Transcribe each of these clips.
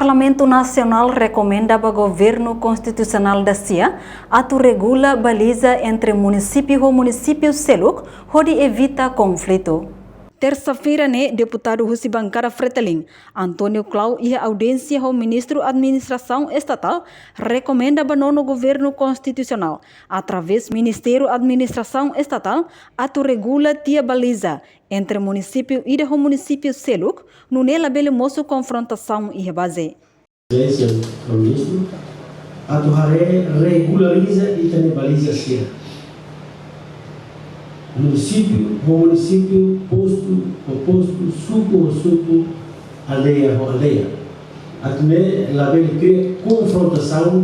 Parlamento Nacional recomenda ao Governo Constitucional da CIA regula baliza entre município e município Seluk, onde evita conflito. Terça-feira, deputado Russi Bancada Fretelin, Antônio Clau e a audiência ao ministro da Administração Estatal recomenda ao novo governo constitucional, através do Ministério da Administração Estatal, regula tia baliza entre município e o município Seluk, no nela moço confrontação e base. O ministro regulariza e também baliza CIA. Município, posto, suco, aldeia. Até lá vem cria confrontação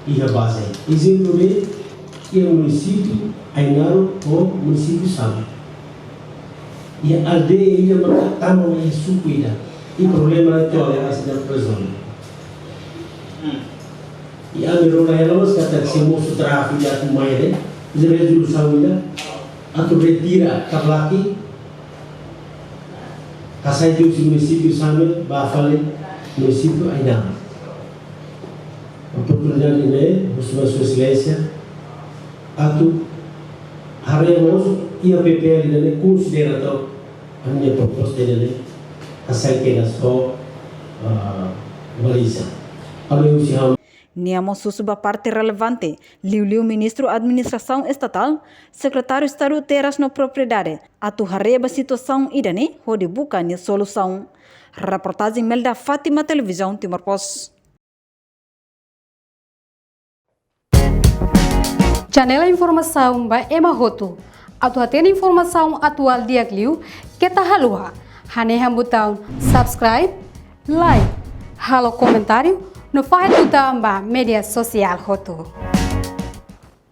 e a base. Exemplo de que o município Ainaro ou município Sábio. E a aldeia ia matar é sucuida. E problema é que olha a cidade presona. E a melhor é ela que se mostra tráfico já com mais de resolução ainda. Atau retira kablaki kasai itu si município Samit Bafale município Ainam. A oportunidade ini bersama Suécia atau haremos e a PPL ini considerado a minha proposta ini kasai que só baliza. Kalau usaha Niamo susuba parte relevante, liu ministro da Administração Estatal, secretário de Estado Terras na Propriedade, hareba a situação idane, onde busca a solução. Reportagem Melda Fátima, Televisão Timor-Poste. Janela informação ba Emma Roto. Atuatena informação atual dia Liu, que tá halua. Haneha botão subscribe, like, halo comentário. No faz do media social Roto.